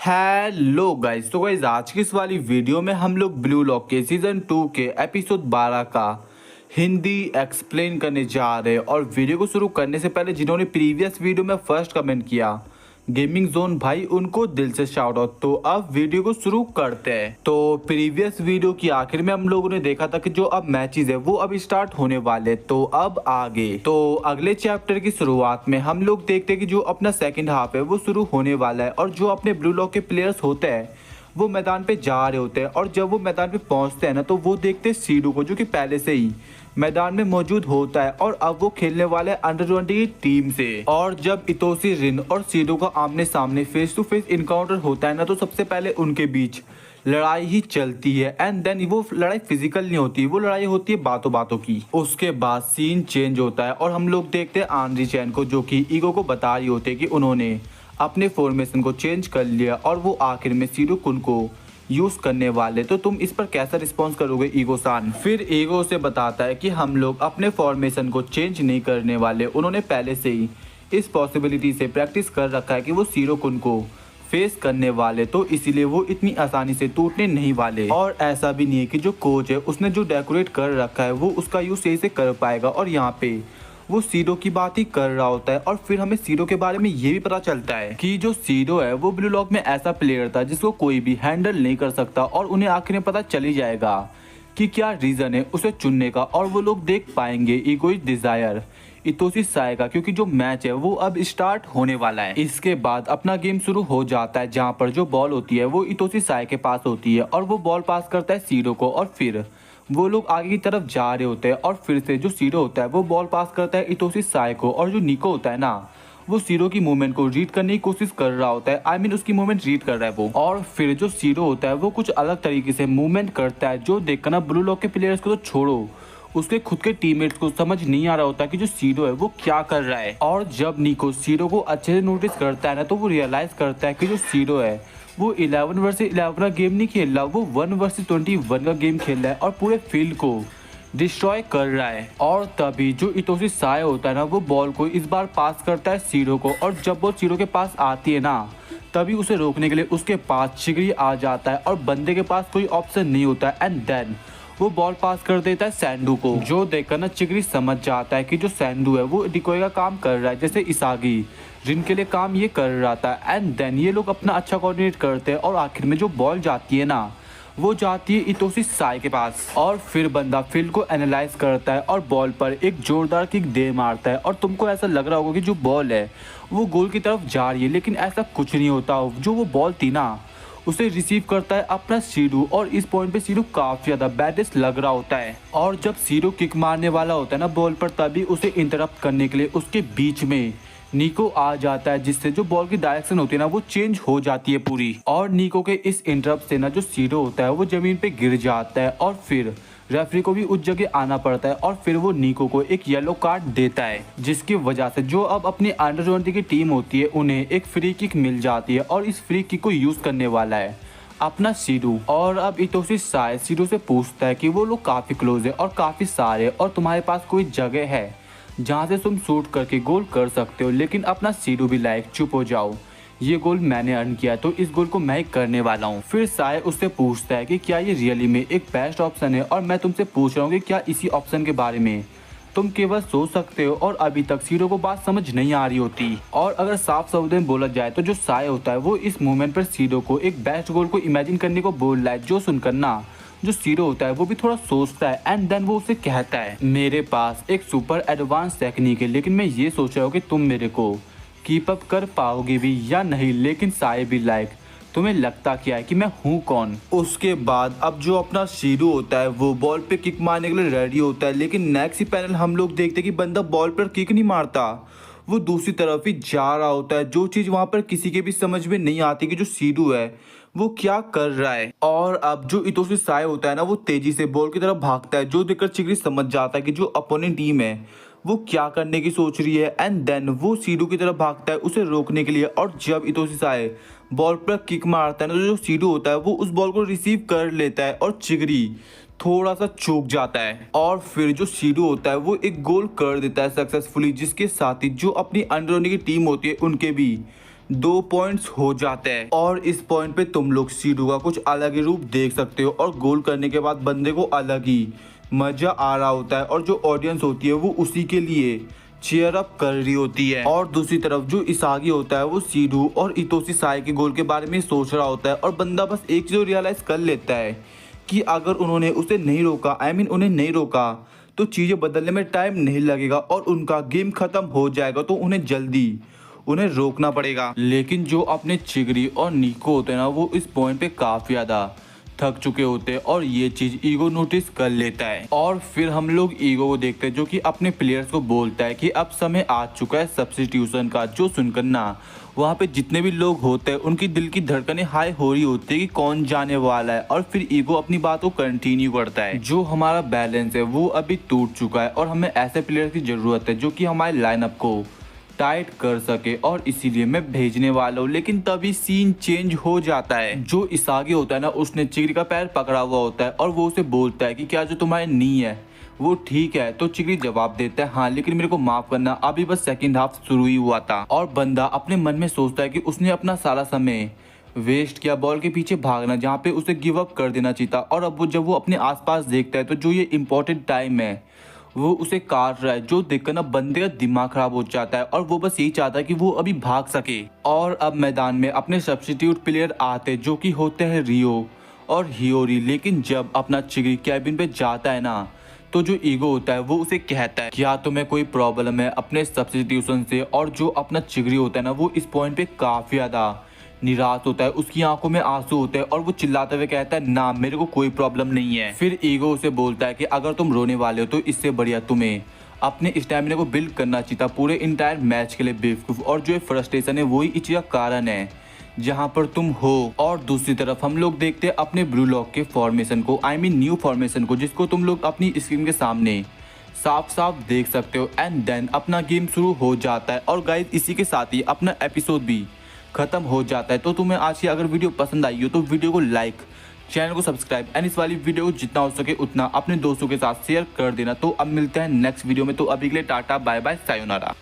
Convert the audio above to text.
Hello guys. तो guys आज की इस वाली वीडियो में हम लोग ब्लू लॉक के सीजन 2 के एपिसोड 12 का हिंदी एक्सप्लेन करने जा रहे हैं। और वीडियो को शुरू करने से पहले जिन्होंने प्रीवियस वीडियो में फर्स्ट कमेंट किया गेमिंग जोन भाई, उनको दिल से शाउट आउट। तो अब वीडियो को शुरू करते हैं। तो प्रीवियस वीडियो की आखिर में हम लोगों ने देखा था कि जो अब मैचेस है वो अब स्टार्ट होने वाले। तो अब आगे तो अगले चैप्टर की शुरुआत में हम लोग देखते हैं कि जो अपना सेकंड हाफ है वो शुरू होने वाला है। और जो अपने ब्लू लॉक के प्लेयर्स होते हैं वो मैदान पे जा रहे होते हैं। और जब वो मैदान पे पहुंचते हैं ना तो वो देखते हैं सीडू को, जो कि पहले से ही मैदान में मौजूद होता है। और अब वो खेलने वाले अंडर 20 टीम से। और जब इतोसी रिन और सीडू का आमने सामने फेस टू फेस इनकाउंटर होता है ना तो सबसे पहले उनके बीच लड़ाई ही चलती है। एंड देन वो लड़ाई फिजिकल नहीं होती, वो लड़ाई होती है बातों बातों की। उसके बाद सीन चेंज होता है और हम लोग देखते हैं आंद्री चैन को, जो कि ईगो को बता रही होती है कि उन्होंने अपने फॉर्मेशन को चेंज कर लिया और वो आखिर में सीडू कुन को यूज करने वाले। तो तुम इस पर कैसा रिस्पॉन्स करोगे ईगो सान? फिर ईगो से बताता है कि हम लोग अपने फॉर्मेशन को चेंज नहीं करने वाले। उन्होंने पहले से ही इस पॉसिबिलिटी से प्रैक्टिस कर रखा है कि वो सीडू कुन को फेस करने वाले, तो इसीलिए वो इतनी आसानी से टूटने नहीं वाले। और ऐसा भी नहीं है कि जो कोच है उसने जो डेकोरेट कर रखा है वो उसका यूज सही से कर पाएगा। और यहाँ पे वो सीडो की बात ही कर रहा होता है। और फिर हमें सीडो के बारे में ये भी पता चलता है कि जो सीडो है वो ब्लू लॉक में ऐसा प्लेयर था जिसको कोई भी हैंडल नहीं कर सकता। और उन्हें आखिर में पता चल ही जाएगा कि क्या रीजन है उसे चुनने का। और वो लोग देख पाएंगे ईगोइस्ट डिजायर इतोसी साय का, क्योंकि जो मैच है वो अब स्टार्ट होने वाला है। इसके बाद अपना गेम शुरू हो जाता है, जहाँ पर जो बॉल होती है वो इतोसी साय के पास होती है। और वो बॉल पास करता है सीडो को। और फिर वो लोग आगे की तरफ जा रहे होते हैं। और फिर से जो सीडो होता है वो बॉल पास करता है इतोसी साय को। और जो निको होता है ना वो सीडो की मूवमेंट को रीड करने की कोशिश कर रहा होता है। आई मीन उसकी मूवमेंट रीड कर रहा है वो। और फिर जो सीडो होता है वो कुछ अलग तरीके से मूवमेंट करता है, जो देखकर ना ब्लू लॉक के प्लेयर्स को तो छोड़ो, उसके खुद के टीममेट्स को समझ नहीं आ रहा होता कि जो सीडो है वो क्या कर रहा है। और जब निको सीडो को अच्छे से नोटिस करता है ना तो वो रियलाइज करता है कि जो सीडो है वो 11 वर्सेस 11 का गेम नहीं खेल रहा, वो 1 वर्सेस 21 का गेम खेल रहा है और पूरे फील्ड को डिस्ट्रॉय कर रहा है। और तभी जो इतोसी साय होता है ना वो बॉल को इस बार पास करता है सीडो को। और जब वो सीडो के पास आती है ना तभी उसे रोकने के लिए उसके पास चिगरी आ जाता है। और बंदे के पास कोई ऑप्शन नहीं होता है। एंड देन वो बॉल पास कर देता है सैंडू को, जो देखकर ना चिगरी समझ जाता है कि जो सैंडू है वो डिकोय का काम कर रहा है, जैसे इसागी जिनके लिए काम ये कर रहा था। एंड देन ये लोग अपना अच्छा कोऑर्डिनेट करते हैं और आखिर में जो बॉल जाती है ना वो जाती है इतोसी साय के पास। और फिर बंदा फील्ड को एनालाइज करता है और बॉल पर एक जोरदार किक दे मारता है। और तुमको ऐसा लग रहा होगा कि जो बॉल है वो गोल की तरफ जा रही है, लेकिन ऐसा कुछ नहीं होता। जो वो बॉल थी ना उसे रिसीव करता है अपना सीडू। और इस पॉइंट पे सीडू काफी ज्यादा बैडेस्ट लग रहा होता है। और जब सीडू किक मारने वाला होता है ना बॉल पर, तभी उसे इंटरप्ट करने के लिए उसके बीच में निको आ जाता है, जिससे जो बॉल की डायरेक्शन होती है ना वो चेंज हो जाती है पूरी। और निको के इस इंटरप्ट से ना जो सीडो होता है वो जमीन पे गिर जाता है। और फिर रेफरी को भी उस जगह आना पड़ता है। और फिर वो निको को एक येलो कार्ड देता है, जिसकी वजह से जो अब अपनी अंडर 20 की टीम होती है उन्हें एक फ्री किक मिल जाती है। और इस फ्री किक को यूज करने वाला है अपना सीडू। और अब इतोसी साय सीडू से पूछता है कि वो लोग काफी क्लोज है और काफी सारे, और तुम्हारे पास कोई जगह है जहाँ से तुम शूट करके गोल कर सकते हो। लेकिन अपना सीडू भी लाइक चुप हो जाओ, ये गोल मैंने अर्न किया तो इस गोल को मैं ही करने वाला हूँ। फिर साय उससे पूछता है कि क्या ये रियली में एक बेस्ट ऑप्शन है, और मैं तुमसे पूछ रहा हूँ कि क्या इसी ऑप्शन के बारे में तुम केवल सोच सकते हो। और अभी तक सीडो को बात समझ नहीं आ रही होती। और अगर साफ शब्द में बोला जाए तो जो साय होता है वो इस मूवमेंट पर सीडो को एक बेस्ट गोल को इमेजिन करने को बोल रहा है, जो सुनकर ना जो सीडो होता है वो भी थोड़ा सोचता है। एंड देन वो उसे कहता है मेरे पास एक सुपर एडवांस टेक्निक है, लेकिन मैं ये सोच रहा हूँ कि तुम मेरे को कीप अप कर पाओगे भी या नहीं। लेकिन साय भी लाइक तुम्हें लगता क्या है कि मैं हूँ कौन? उसके बाद अब जो अपना सीडो होता है वो बॉल पे किक मारने के लिए रेडी होता है। लेकिन नेक्स्ट ही पैनल हम लोग देखते हैं कि बंदा बॉल पर किक नहीं मारता, वो दूसरी तरफ ही जा रहा होता है। जो चीज वहां पर किसी के भी समझ में नहीं आती कि जो सीडू है वो क्या कर रहा है। और अब जो इतोसी साय होता है ना वो तेजी से बॉल की तरफ भागता है, जो देखकर चिगरी समझ जाता है कि जो अपोनेंट टीम है वो क्या करने की सोच रही है। एंड देन वो सीडू की तरफ भागता है उसे रोकने के लिए। और जब इतोसी साय बॉल पर किक मारता है ना तो जो सीडू होता है वो उस बॉल को रिसीव कर लेता है और चिगरी थोड़ा सा चूक जाता है। और फिर जो सीडू होता है वो एक गोल कर देता है सक्सेसफुली, जिसके साथ ही जो अपनी अंडर 20 की टीम होती है उनके भी 2 पॉइंट्स हो जाते हैं और इस पॉइंट पे तुम लोग सीडू का कुछ अलग ही रूप देख सकते हो और गोल करने के बाद बंदे को अलग ही मजा आ रहा होता है और जो ऑडियंस होती है वो उसी के लिए चीयर अप कर रही होती है। और दूसरी तरफ जो इसागी होता है वो सीडू और इतोशी साई के गोल के बारे में सोच रहा होता है और बंदा बस एक चीज रियलाइज कर लेता है कि अगर उन्होंने उसे नहीं रोका उन्हें नहीं रोका तो चीजें बदलने में टाइम नहीं लगेगा और उनका गेम खत्म हो जाएगा, तो उन्हें जल्दी उन्हें रोकना पड़ेगा। लेकिन जो अपने चिगरी और निको होते हैं ना वो इस पॉइंट पे काफी ज्यादा थक चुके होते हैं और ये चीज ईगो नोटिस कर लेता है। और फिर हम लोग ईगो को देखते हैं जो कि अपने प्लेयर्स को बोलता है कि अब समय आ चुका है सब्स्टिट्यूशन का, जो सुनकर ना वहाँ पे जितने भी लोग होते हैं उनकी दिल की धड़कनें हाई हो रही होती है कि कौन जाने वाला है। और फिर ईगो अपनी बात को कंटिन्यू करता है, जो हमारा बैलेंस है वो अभी टूट चुका है और हमें ऐसे प्लेयर की जरूरत है जो कि हमारे लाइनअप को टाइट कर सके और इसीलिए मैं भेजने वाला हूँ। लेकिन तभी सीन चेंज हो जाता है। जो इसागी होता है ना उसने चिगरी का पैर पकड़ा हुआ होता है और वो उसे बोलता है कि क्या जो तुम्हारे नी है वो ठीक है। तो चिगरी जवाब देता है हाँ, लेकिन मेरे को माफ करना, अभी बस सेकंड हाफ शुरू ही हुआ था। और बंदा अपने मन में सोचता है कि उसने अपना सारा समय वेस्ट किया बॉल के पीछे भागना, जहाँ पे उसे गिव अप कर देना चाहिए था। और अब वो जब वो अपने आसपास देखता है तो जो ये इम्पोर्टेंट टाइम है वो उसे काट रहा है, जो देखकर ना बंदे का दिमाग खराब हो जाता है और वो बस यही चाहता है कि वो अभी भाग सके। और अब मैदान में अपने सब्स्टिट्यूट प्लेयर आते जो कि होते हैं रियो और हियोरी। लेकिन जब अपना चिगरी कैबिन पे जाता है ना तो जो ईगो होता है वो उसे कहता है क्या तुम्हें कोई प्रॉब्लम है अपने सब्स्टिट्यूशन से। और जो अपना चिगरी होता है ना वो इस पॉइंट पे काफी ज्यादा निराश होता है, उसकी आंखों में आंसू होते हैं और वो चिल्लाते हुए कहता है ना मेरे को कोई प्रॉब्लम नहीं है। फिर ईगो उसे बोलता है कि अगर तुम रोने वाले हो तो इससे बढ़िया तुम्हें अपने स्टैमिना को बिल्ड करना चाहिए था पूरे इंटायर मैच के लिए बेवकूफ। और जो फ्रस्ट्रेशन है वही इस चीज का कारण है जहाँ पर तुम हो। और दूसरी तरफ हम लोग देखते हैं अपने ब्लू लॉक के फॉर्मेशन को, न्यू फॉर्मेशन को, जिसको तुम लोग अपनी स्क्रीन के सामने साफ साफ देख सकते हो। एंड देन अपना गेम शुरू हो जाता है। और गाइस इसी के साथ ही अपना एपिसोड भी खत्म हो जाता है। तो तुम्हें आज की अगर वीडियो पसंद आई हो तो वीडियो को लाइक, चैनल को सब्सक्राइब एंड इस वाली वीडियो को जितना हो सके उतना अपने दोस्तों के साथ शेयर कर देना। तो अब मिलते हैं नेक्स्ट वीडियो में, तो अभी के लिए टाटा बाय बाय सायोनारा।